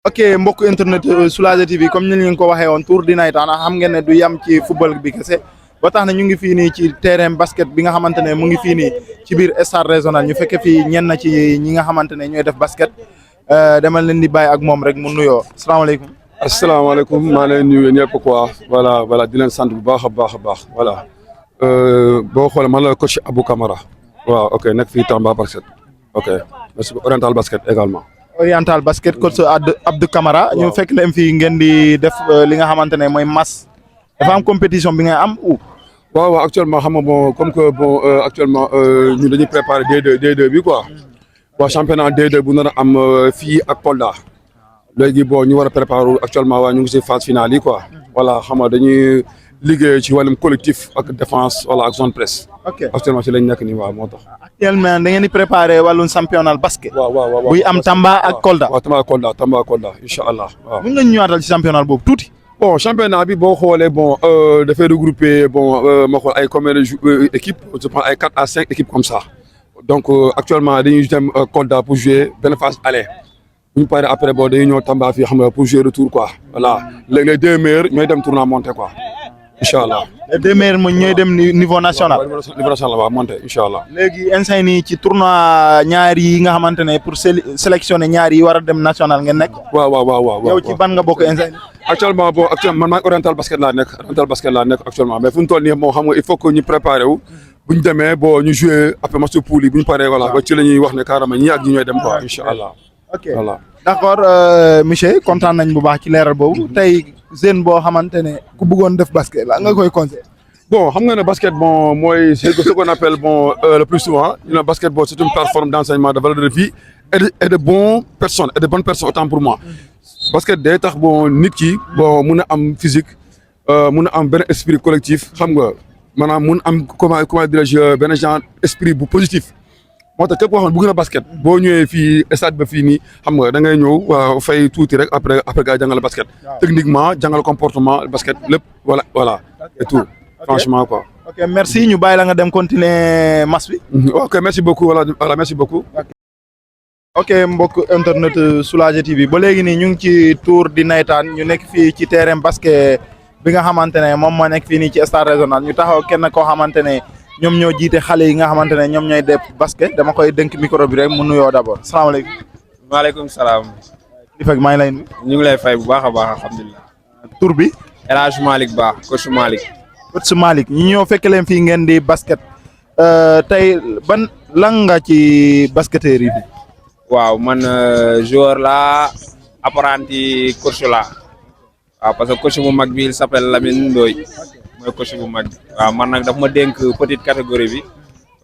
ok mbokk internet Soulager TV comme ni ñu ko waxee woon tour di nawetaan xam ngeen ne du yam ci football bi kese ba tax na ñu ngi fii nii ci terrain basket bi nga xamante ne mu ngi fii nii ci biir stade régional ñu fekke fii ñenn ci ñi nga xamante ne ñooy def basket demal leen di bàyyi ak moom rek mu nuyoo salaamaaleykum. asalaamaaleykum maa leen nuyu ñëpp quoi voilà di leen sant bu baax a baax voilà boo xoolee man la coach Abou Camara waaw ok nekk fii Tamba basket ok merci Oriental basket également. Oriental basket coach Abdou Camara. ñu fekk leen fii ngeen di def li nga xamante ne mooy mass dafa am compétition bi nga am ou. waaw actuellement xam nga bon comme que bon actuellement ñu dañuy préparer D2 bi quoi waaw championnat D2 bu nar a am fii ak Kolda léegi bon ñu war a préparer actuellement waa ñu ngi si phase finale yi quoi voilà xam nga dañuy liggéey ci wàllum collectif ak défense wala ak zone presse. ok actuellement ci lañ nekk nii waaw moo tax. actuellement da ngeen di préparer wàllum championnat basket. waaw buy am Tamba ak Kolda. waaw Tamba ak Kolda incha allah waaw. mën nga ñu ñëwaatal ci championnat boobu tuuti. bon championnat bi boo xoolee bon dafay regrouper bon ma xool ay combien de équipes je pense ay 4 à 5 équipes comme ça donc actuellement dañuy dem Kolda pour jouer benn phase aller bu ñu paree après bon dañuy ñëw Tamba fii xam nga pour jouer retour quoi voilà léegi les deux meilleurs ñooy dem tournoi monté quoi incha allah. les deux meilleurs mooy ñooy dem niveau national. niveau national waaw monté incha allah. léegi instant nii ci tournoi ñaari yi nga xamante ne pour sélectionner ñaari yi war a dem national ngeen nekk. waaw. yow ci ban nga bokk instant nii. actuellement man maa ngi Oriental basket laa nekk actuellement mais fu ñu toll nii moom xam nga il faut que ñu préparé wu bu ñu demee bon ñu joué après match poule yi bu ñu paree voilà ba ci la ñuy wax ne carrément ñii ak ñi ñooy dem quoi incha allah. ok voilà d'accord monsieur kontaan nañ bu baax ci leeral boobu tey jeune boo xamante ne ku bëggoon def basket la nga koy conseil. bon xam nga ne basket bon mooy ce qu'on appelle bon le plus souvent le basket bon c'est une plateforme d'enseignement de valeur de vie et de bonnes personnes autant pour moi. basket day tax bon nit ki bon mun a am physique mun a am benn esprit collectif xam nga maanaam mun am comment dirais-je benn genre esprit bu positif moo tax képp koo xam ne bëgg na basket boo ñëwee fii stade ba fii nii xam nga da ngay ñëw waaw fay tuuti rek après gars yi jàngal basket techniquement jàngal comportement basket lépp voilà et tout franchement quoi. ok merci ñu bàyyi la nga dem continuer match bi. ok merci beaucoup voilà merci beaucoup. ok mbokk internet Soulager TV ba léegi nii ñu ngi ci tour di nawetaan ñu nekk fii ci terrain basket bi nga xamante ne moom moo nekk fii nii ci stade régional ñu taxaw kenn koo xamante ne ñoom ñoo jiite xale yi nga xamante ne ñoom ñooy def basket dama koy dénk micro bi rek mu nuyoo d'abord salaamaaleykum. maaleykum salaam. di fekk maa ngi lay nuyu. ñu ngi lay fay bu baax a baax alhamdulilah. tur bi. El Hadj Malick Ba coach Malick. coach Malick ñu ñëw fekk leen fii ngeen di basket tey ban lan nga ci basketteur yi. waaw man joueur la apprenti coach la waaw parce que coach bu mag bi il s'appelle Lamine Ndoye mooy coach bu mag bi waaw man nag daf ma dénk petite catégorie bi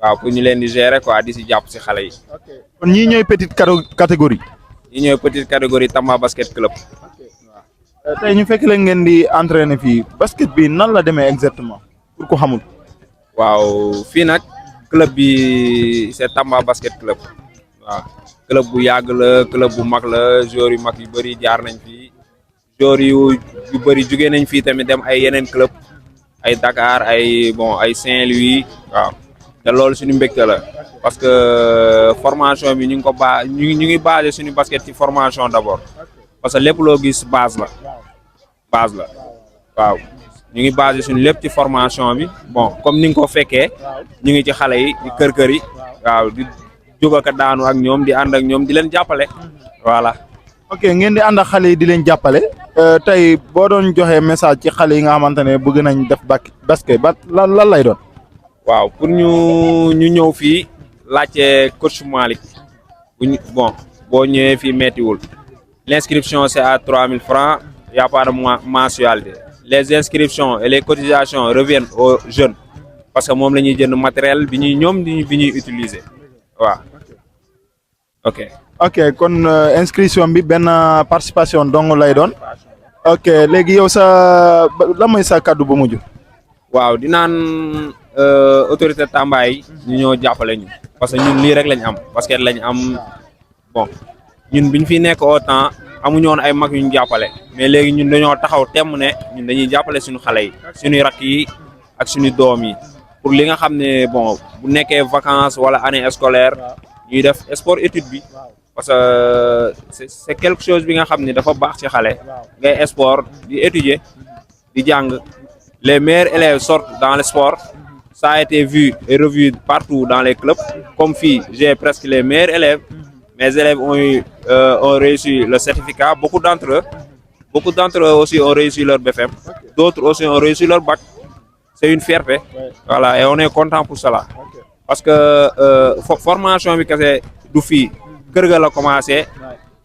waaw pour ñu leen di gérer quoi di si jàpp si xale yi. kon ñii ñooy petite catégorie. ñii ñooy petite catégorie Tamba basket club. waaw tey ñu fekk leen ngeen di entraîner fii basket bi nan la demee exactement pour ko xamul. waaw fii nag club bi c'est Tamba basket club waaw. club bu yàgg la club bu mag la joueurs yu mag yu bëri jaar nañ fii joueurs yu bëri jugee nañ fii tamit dem ay yeneen club ay Dakar ay Saint-Louis waaw te loolu suñu mbégte la parce que formation bi ñu ngi basé suñu basket ci formation d'abord parce que lépp loo gis base la waaw ñu ngi basé suñu lépp ci formation bi bon comme ni nga ko fekkee ñu ngi ci xale yi di kër yi waaw di jóg ak daanu ak ñoom di ànd ak ñoom di leen jàppale voilà. ok ngeen di ànd ak xale yi di leen jàppale tey boo doon joxe message ci xale yi nga xamante ne bëgg nañ def basket ba lan lay doon. waaw pour ñu ñëw fii laajte coach Malick boo ñëwee fii méttiwul l'inscription c'est à 3000 francs y a pas de mensualité les inscriptions et les cotisations reviennent aux jeunes parce que moom la ñuy jënd matériel bi ñuy utiliser waaw. ok kon inscription bi benn participation dong lay doon. ok léegi yow la mooy sa kaddu bu mujj. waaw di naan autorité Tamba yi ñu ñoo jàppale ñu parce que ñun lii rek lañ am basket lañ am bon ñun biñ fi nekk au temps amuñu woon ay mag yu ñu jàppale mais léegi ñun dañoo taxaw temm ne ñun dañuy jàppale suñu xale yi suñuy rakk yi ak suñu doom yi pour li nga xam ne bon bu nekkee vacances wala année scolaire ñuy def sport étude bi parce que c'est quelque chose bi nga xam ni dafa baax ci xale ngay sport di étudier di jàng les meilleurs élèves sortent dans le sport ça a été vu et revu partout dans les clubs comme fii j'ai presque les meilleurs élèves mes élèves ont réussi le certificat beaucoup d'entre eux aussi ont réussi leur BFM d'autres aussi ont réussi leur bac c'est une fierté voilà et on est content pour cela parce que formation bi kese du fii kër ga la commencé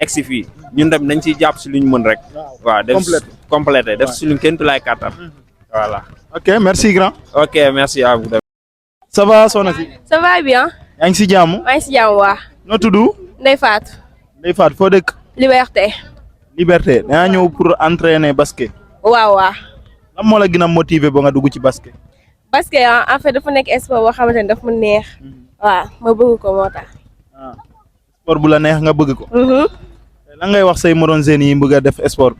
egsi fii ñun dem nañ ciy jàpp si lu ñu mën rek waaw def complété def si luñ kenn tu lay kàttan voilà ok merci grand. ok merci à vous. ça va soxna si. ça va bien. yaa ngi si jàmm. maa ngi si jàmm waa. noo tudd. Ndeye Fatou. Ndeye Fatou foo dëkk. Liberté. Liberté da nga ñëw pour entraîner basket. waaw waaw. lan moo la gën a motiver ba nga dugg ci basket. basket en fait dafa nekk sport boo xamante ne daf mu neex. waaw ma bëgg ko moo tax. sport bu la neex nga bëgg ko. lan ngay wax say moroom jeunes yi bëgg a def sport.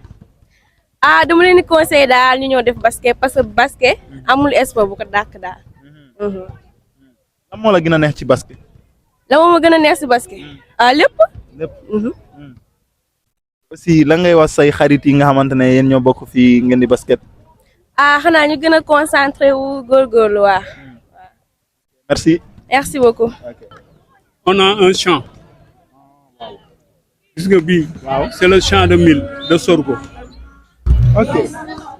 dama leen di conseiller daal ñu ñëw def basket parce que basket amul sport bu ko dàq daal. lan moo la gën a neex ci basket. la moom a gën a neex si basket. lépp. lépp. aussi lan ngay wax say xarit yi nga xamante ne yéen ñoo bokk fii ngeen di basket. xanaa ñu gën a concentré wu góorgóorlu waa. merci. merci beaucoup. On a un champ. Gis nga bii. waaw c'est le champ de mil de sorgho. ok.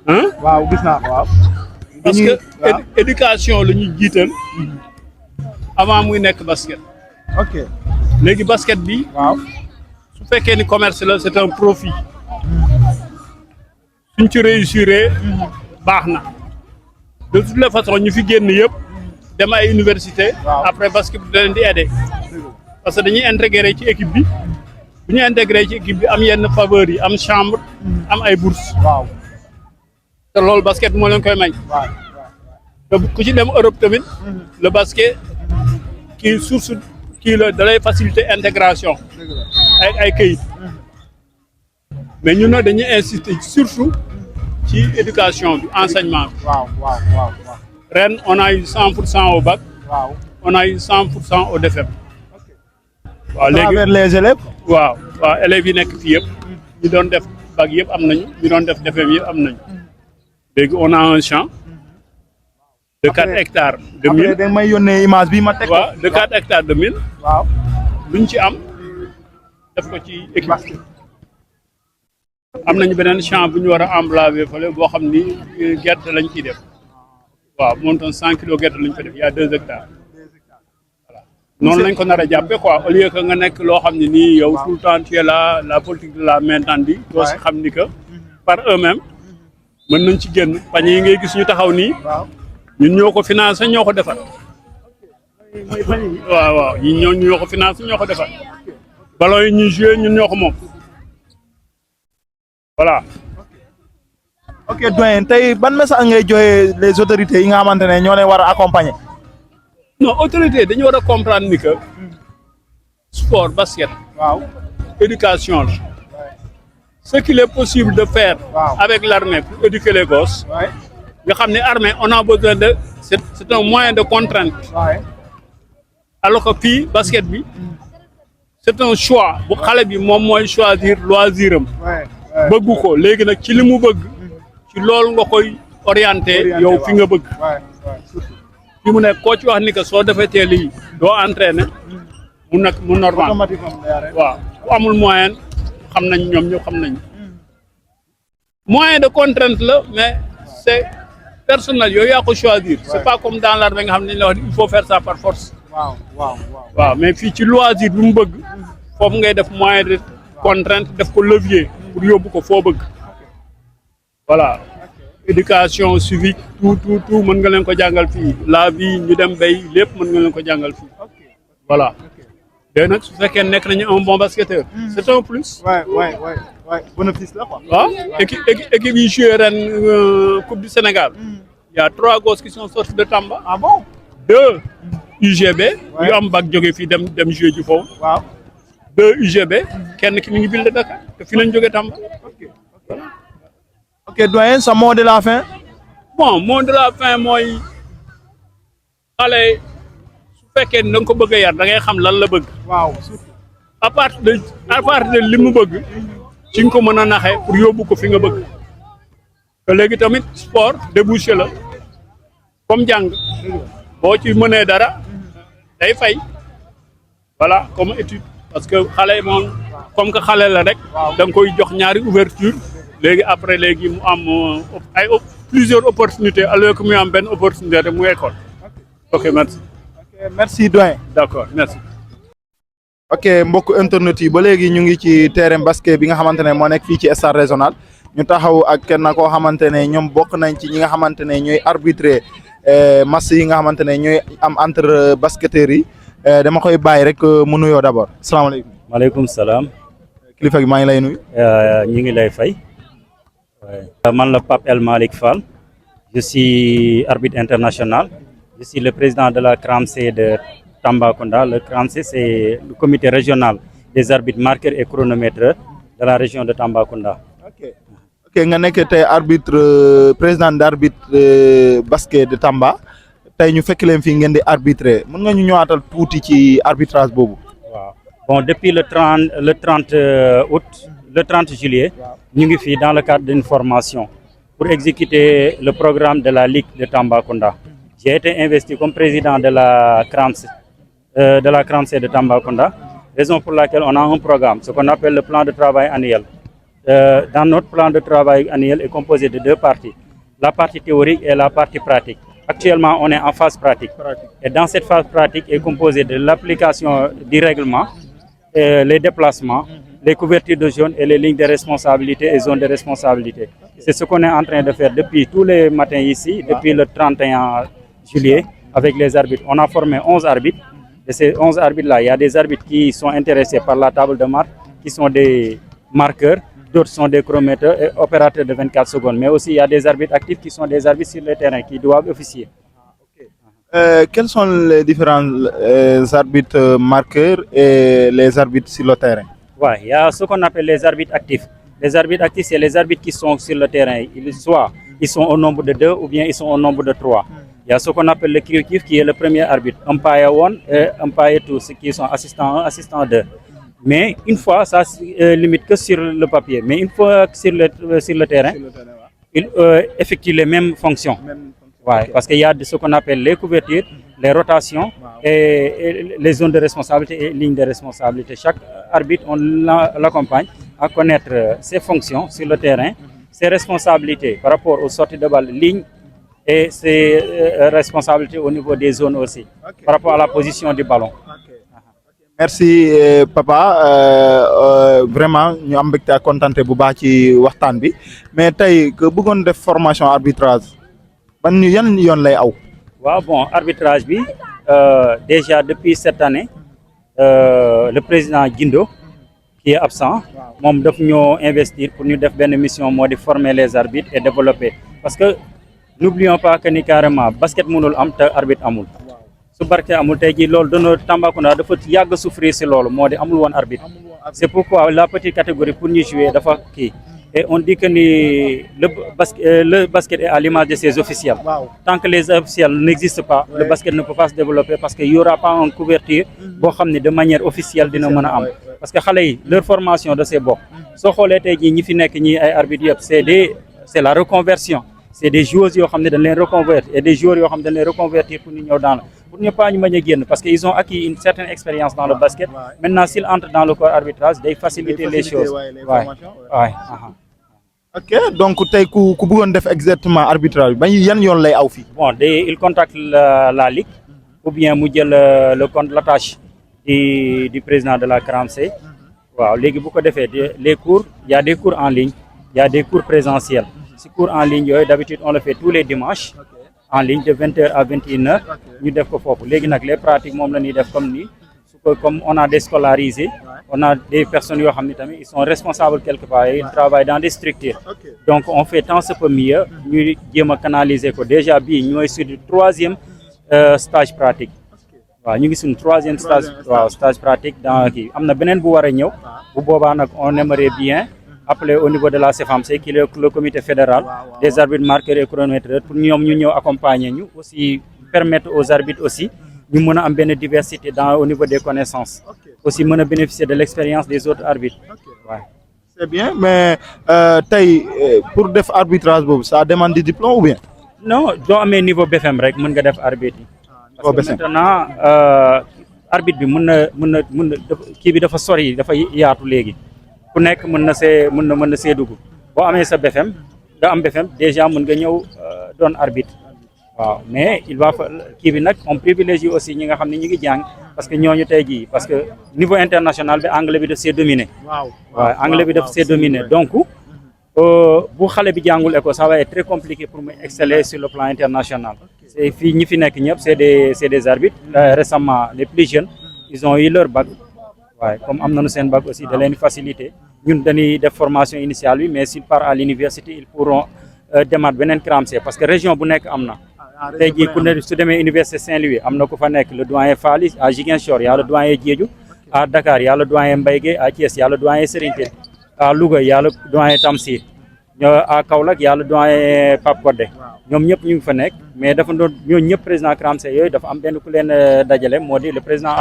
Hein? waaw gis naa ko waaw. Parce que éducation la ñuy jiital avant muy nekk basket. ok. léegi basket bi. waaw. su fekkee ni commerce la c'est un profit. suñ ci réussir baax na. de toutes les façons ñu fi génn yëpp. dem ay université. après basket bi da leen di aider. parce que dañuy intégré ci équipe bi. bu ñu intégré ci équipe bi am yenn faveurs yi am chambre. am ay bourses. waaw. te loolu basket moo leen koy may. te ku ci dem Europe tamit. le basket kii source kii la da lay faciliter intégration. ay këyit. mais ñun nag dañuy insister surtout ci éducation bi enseignement bi. waaw. ren on a eu 100% au bac. waaw. on a eu 100% au DFM. waaw léegi léegi les élèves. waaw élèves yi nekk fii yëpp. ñu doon def bac yëpp am nañu ñu doon def DFM yëpp am nañu. léegi on a un champ. de 4 hectares de mil. après da may yónnee image bi ma teg. waaw de 4 hectares de mil. waaw. luñ ci am def ko ci équipe. am nañu beneen champ bu ñu war a emblaver fële boo xam ni gerte lañ ciy def. waaw moom tam 100 kilos gerte lañ fa def y a 2 hectares. voilà noonu lañ ko nar a jàppee quoi au lieu que nga nekk loo xam ne nii yow tout le temps tu es là la politique de la main tendue. doo si xam ni que par eux-mêmes mën nañ ci génn panier yi ngay gis ñu taxaw nii. ñun ñoo ko financé ñoo ko defar. waaw ñun ñoo ko financé ñoo ko defar. ballon yi ñuy joué ñun ñoo ko moom. voilà. ok doyen tey ban message ngay joxe les autorités yi nga xamante ne ñoo leen war a accompagner. non autorité dañu war a comprendre ni que sport basket. waaw éducation la. ce qu'il est possible de faire. avec l'armée pour éduquer les gosses. nga xam ne armée on a besoin de c'est un moyen de contrainte. alors que fii basket bi c'est un choix bu xale bi moom mooy choisir loisir am. bëggu ko léegi nag ci li mu bëgg. ci loolu nga koy orienté yow fi nga bëgg. fi mu nekk koo ci wax ni que soo defee teel yi doo entraîner mu normal. waaw ku amul moyen xam nañ ñoom ñëpp xam nañ moyen de contrainte la mais c'est personnel yooyu yaa ko choisir. c'est pas comme dans l'armée nga xam ne la wax il faut faire ça par force. waaw mais fii ci loisir bi mu bëgg foofu ngay def moyen de contrainte def ko levier pour yóbbu ko foo bëgg. voilà éducation civique tout mën nga leen ko jàngal fii la vie ñu dem bay lépp mën nga leen ko jàngal fii voilà léegi nag su fekkee nekk nañu un bon basketteur c'est un plus. bénéfice la quoi. waaw équipe yi joué ren coupe du Sénégal. il y a 3 gosses qui sont sortis de Tamba. ah bon 2 UGB. yu am bac jóge fii dem joué ji foofu. waaw 2 UGB. kenn ki mi ngi Ville de Dakar te fii lañ jógee Tamba. ok doyen sa mot de la fin. bon mot de la fin mooy xale su fekkee ni da nga ko bëgg a yar da ngay xam lan la bëgg. waaw surtout. à partir de li mu bëgg ci nga ko mën a naxee pour yóbbu ko fi nga bëgg te léegi tamit sport débouché la comme jàng boo ci mënee dara day fay voilà comme étude parce que xale moom comme que xale la rek da nga koy jox ñaari ouverture léegi après léegi mu am ay plusieurs opportunités alors que mu am benn opportunité rek mu école ok merci. ok merci doyen. d'accord merci. ok mbokk internet yi ba léegi ñu ngi ci terrain basket bi nga xamante ne moo nekk fii ci stade régional ñu taxaw ak kenn koo xamante ne ñoom bokk nañ ci ñi nga xamante ne ñooy arbitrer match yi nga xamante ne ñooy am entre basketteurs yi dama koy bàyyi rek mu nuyoo d'abord salaamaaleykum. maaleykum salaam. kilifa gi maa ngi lay nuyu. ñu ngi lay fay. man la Pape El Malick Fall. je suis arbitre international. je suis le président de la CRAMC de Tambacounda. Le CRAMC, c'est le comité régional des arbitres marqueurs et chronométreurs de la région de Tambacounda. ok nga nekk tey arbitre président d'arbitre basket de Tamba tey ñu fekk leen fii ngeen di arbitrer mën nga ñu ñëwaatal tuuti ci arbitrage boobu. waaw bon depuis le 30 août le 30 juillet ñu ngi fii dans le cadre d'une formation pour exécuter le programme de la Ligue de Tambacounda. J'ai été investi comme président de la CRAMC de Tambacounda, raison pour laquelle on a un programme, ce qu'on appelle le plan de travail annuel. Dans notre plan de travail annuel est composé de deux parties, la partie théorique et la partie pratique. Actuellement, on est en phase pratique. Et dans cette phase pratique est composée de l'application du règlement, les déplacements, les couvertures de zone et les lignes de responsabilité et zones de responsabilité. C'est ce qu'on est en train de faire depuis tous les matins ici, depuis le 31 juillet, avec les arbitres. On a formé 11 arbitres. De ces 11 arbitres-là, il y a des arbitres qui sont intéressés par la table de marque, qui sont des marqueurs, d'autres sont des chronométeurs et opérateurs de 24 secondes. Mais aussi, il y a des arbitres actifs qui sont des arbitres sur le terrain, qui doivent officier. Quels sont les différents arbitres marqueurs et les arbitres sur le terrain? Ouais, il y a ce qu'on appelle les arbitres actifs. Les arbitres actifs, c'est les arbitres qui sont sur le terrain. Soit ils sont au nombre de 2 ou bien ils sont au nombre de 3. Il y a ce qu'on appelle le creative qui est le premier arbitre. Umpire 1 et Umpire 2, ceux qui sont assistant 1, assistant 2. Mais une fois, ça ne limite que sur le papier. Mais une fois sur le terrain, ils effectuent les mêmes fonctions. Ouais, parce qu'il y a ce qu'on appelle les couvertures, les rotations et les zones de responsabilité et lignes de responsabilité. Chaque arbitre, on l'accompagne à connaître ses fonctions sur le terrain, ses responsabilités par rapport aux sorties de balles, lignes et ses responsabilités au niveau des zones aussi, par rapport à la position du ballon. Merci papa vraiment ñu am mbégte ak kontaante bu baax ci waxtaan bi mais tey que bëggoon def formation arbitrage ban yan yoon lay aw. waaw bon arbitrage bi déjà depuis cette année le président Guindo qui est absent moom daf ñoo investir pour ñu def benn mission moo di former les arbitres et développer parce que n'oublions pas que ni carrément basket mënul am te arbitre amul. su barke amul tey jii loolu doona Tambacounda dafa yàgg souffrir si loolu moo di amul woon arbitre c'est pourquoi la petite catégorie pour ñu jouer dafa kii et on dit que ni le basket est à l'image de ses officiels. Tant que les officiels n'existent pas, le basket ne peut pas se développer parce qu'il n'y aura pas une couverture boo xam ne de manière officielle dina mën a am parce que xale yi leur formation de ces bokk soo xoolee tey jii ñi fi nekk ñi ay arbitres yëpp c'est la reconversion. C'est des joueurs qui ont reconvertir et des joueurs qui ont reconvertir pour nous pour ne pas nous gagner parce qu'ils ont acquis une certaine expérience dans le basket. Maintenant, s'ils entrent dans le corps arbitrage, ils faciliter les choses. Ok, donc tey ku bëggoon def exactement arbitrage ba yan yoon lay aw fii. Bon, il contacte la ligue ou bien mu jël le compte l'attache du président de la CRAMC. Waaw, léegi bu ko defee les cours, il y a des cours en ligne, il y a des cours présentiels. Ces cours en ligne, d'habitude, on le fait tous les dimanches, en ligne de 20h à 21h. Nous devons faire les pratiques, comme on a déscolarisé, on a des personnes qui sont responsables quelque part, ils travaillent dans des structures. Donc, on fait tant ce peu mieux, nous devons canaliser. Déjà, nous sommes sur le 3e stage pratique. Nous sommes sur le 3e stage pratique. On aimerait bien appelé au niveau de la CFAMC, qui est le comité fédéral des arbitres marqueurs et chronométreurs, pour nous accompagner, nous aussi permettre aux arbitres aussi ñu mën a am benn diversité au niveau des connaissances aussi mën a bénéficier de l'expérience des autres arbitres waaw. C'est bien mais tey pour def arbitrage boobu ça demande du diplôme ou bien. non doo amee niveau BFM rek mën nga def arbitre yi. parce que maintenant arbitre bi mën na kii bi dafa sori dafa yaatu léegi ku nekk mën na see dugg boo amee sa BFM nga am BFM déjà mën nga ñëw doon arbitre waaw mais il va kii bi nag on privilégie aussi ñi nga xam ne ñu ngi jàng parce que ñooñu tey jii parce que niveau international bi anglais bi daf see dominé. waaw anglais bi daf see dominé donc bu xale bi jàngul école ça va être très compliqué pour mu exceller sur le plan international. c'est fii ñi fi nekk ñëpp c'est des arbitres récemment les plus jeunes ils ont eu leur bac waaye comme am nañu seen bac aussi da leen facilité ñun dañuy def formation initiale bi mais s'ils partent à l'université ils pourront demaat beneen CRAMC parce que région bu nekk am na. tey jii ku ne su demee université Saint-Louis am na ku fa nekk le doyen Faly à Ziguinchor y a le doyen Diédhiou à Dakar y a le doyen Mbaye Guèye à Thiès y a le doyen Serigne Tine à Louga y a le doyen Tamsir à Kaolack y a le doyen Pape Codé ñoom ñëpp ñu ngi fa nekk mais dafa doon ñooñu ñëpp président CRAMC yooyu dafa am benn ku leen dajale moo di le président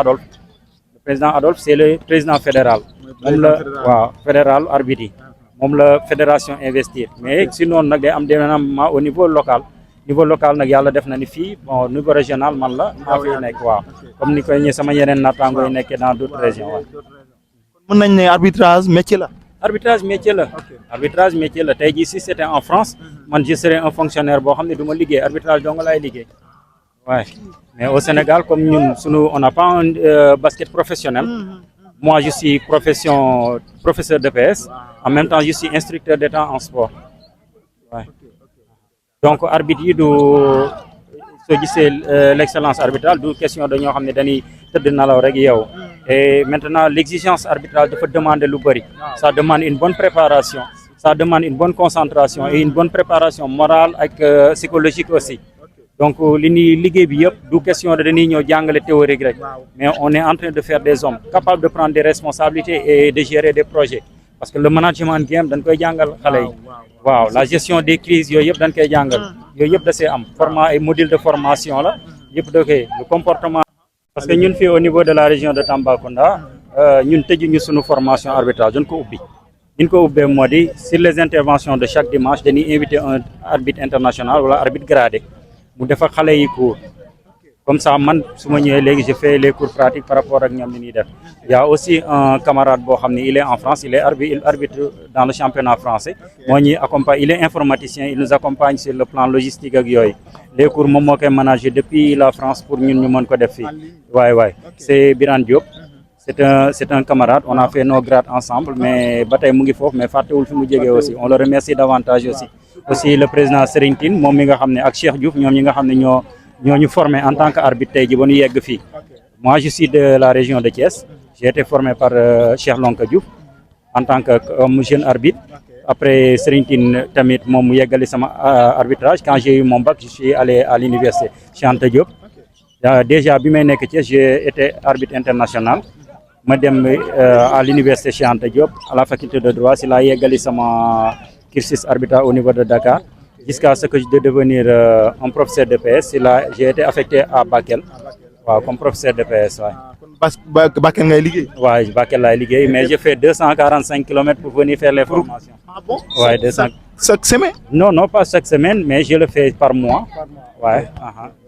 Adolphe c'est le président fédéral moom la waaw fédéral arbitre yi moom la fédération investir mais sinon nag day am développement au niveau local nag yàlla def na ni fii bon niveau régional man la maa fi nekk waaw comme ni koy ñi sama yeneen naataango yi nekkee dans d'autres régions waaw. mën nañ ne arbitrage métier la. arbitrage métier la tey jii si c'était en France man je serais un fonctionnaire boo xam ne du ma liggéey arbitrage dong laay liggéey waaye mais au Sénégal comme ñun on n'a pas un basket professionnel moi je suis professeur de PS en même temps je suis instructeur d'état en sport waaye donc arbitre yi du soo gisee l'excellence arbitrale du question de ñoo xam ne dañuy tëdd nalaw rek yow et maintenant l'exigence arbitrale dafa demander lu bëri ça demande une bonne préparation ça demande une bonne concentration et une bonne préparation morale ak psychologique aussi donc li ñuy liggéey bi yëpp du question de dañuy ñëw jàngale théorique rek mais on est en train de faire des hommes capables de prendre des responsabilités et de gérer des projets parce que le management game dañ koy jàngal xale yi waaw la gestion des crises yooyu yëpp dañ koy jàngal yooyu yëpp da see am format ay module de formation la yëpp da koy le comportement parce que ñun fii au niveau de la région de Tambacounda ñun tëjuñu suñu formation arbitrage dañ ko ubbi ñu ko ubbee moo di sur les interventions de chaque dimanche dañuy inviter un arbitre international wala arbitre gradé mu defa xale yi cours comme ça man su ma ñëwee léegi je fais les cours pratiques par rapport ak ñoom ni ñuy def il y a aussi un camarade boo xam ne il est en France il arbitre dans le championnat français moo ñuy accompagne il est informaticien il nous accompagne sur le plan logistique ak yooyu les cours moom moo koy manager depuis la France pour ñun ñu mën ko def fii waay c'est Birane Diop c'est un camarade on a fait nos grades ensemble mais ba tey mu ngi foofu mais fàttewul fi mu jógee aussi on le remercie davantage aussi le président Serigne Tine moom mi nga xam ne ak Cheikh Diouf ñoom ñi nga xam ne ñoo ñu formé en tant que arbitre tey ji ba ñu yegg fii moi je suis de la région de Thiès j'ai été formé par Cheikh Lonka Diouf en tant que jeune arbitre après Serigne Tine tamit moom mu yeggali sama arbitrage quand j'ai eu mon bac je suis allé à l'université Cheikh Anta Diop déjà bi may nekk Thiès j'ai été arbitre international ma dem à l'université Cheikh Anta Diop à la faculté de droit si laa yeggali sama cursus arbitral au niveau de Dakar jusqu'à ce que je de devenir un professeur de PS si là j'ai été affecté à Bakel waaw comme professeur de PS waay. Bakel ngay liggéey. waaw Bakel laay liggéey mais j'ai fait 245 kilomètres pour venir faire les formations. Ah bon? waaye 200. Chaque semaine? Non pas chaque semaine mais je le fais par mois. waaye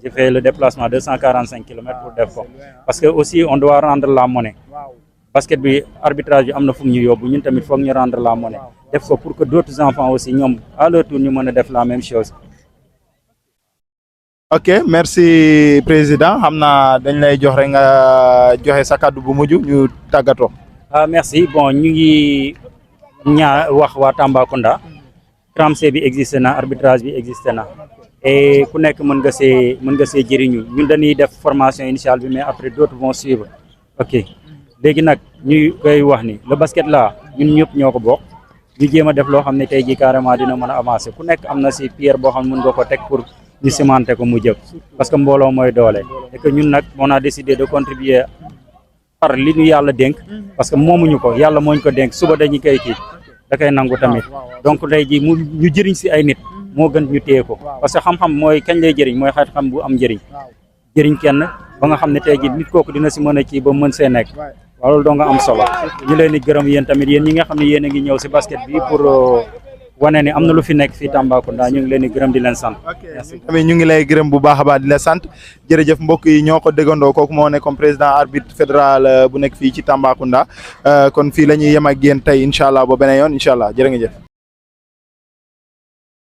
je fais le déplacement 245 kilomètres pour def ko parce que aussi on doit rendre la monnaie. basket bi arbitrage bi am na fu mu ñu yóbbu ñun tamit foog ñu rendre la monnaie def ko pour que d'autres enfants aussi ñoom à leur tour ñu mën a def la même chose. ok merci président xam naa dañ lay jox rek nga joxe sa kàddu bu mujj ñu tàggatoo. merci bon ñu ngi wax waa Tambacounda CRAMC bi existé na arbitrage bi existé na et ku nekk mën nga see jëriñu ñun dañuy def formation initiale bi mais après d'autres vont suivre ok. léegi nag ñuy koy wax ni le basket là ñun ñëpp ñoo ko bokk ñu jéem a def loo xam ne tey jii carrément dina mën a avancer ku nekk am na si pierre boo xam ne mën nga ko teg pour ñu cimenter ko mu jëm parce que mbooloo mooy doole et que ñun nag on a décidé de contribuer par li ñu yàlla dénk parce que moomuñu ko yàlla mooñ ko dénk suba dañu koy kii da koy nangu tamit donc tey jii mu ñu jëriñ si ay nit moo gën ñu téye ko parce que xam-xam mooy kañ lay jëriñ mooy xam bu am njëriñ kenn ba nga xam ne tey jii nit kooku dina si mën a kii ba mën see nekk waaw loolu doo nga am solo ñu leen di gërëm yéen tamit yéen ñi nga xam ne yéen a ngi ñëw si basket bi pour wane ni am na lu fi nekk fii Tambacounda ñu ngi leen di gërëm di leen sant. tamit ñu ngi lay gërëm bu baax a baax di la sant jërëjëf mbokk yi ñoo ko déggandoo kooku moo nekkoon président arbitre fédéral bu nekk fii ci Tambacounda kon fii la ñuy yem ak yéen tey incha allah ba beneen yoon incha allah jërë nga jëf.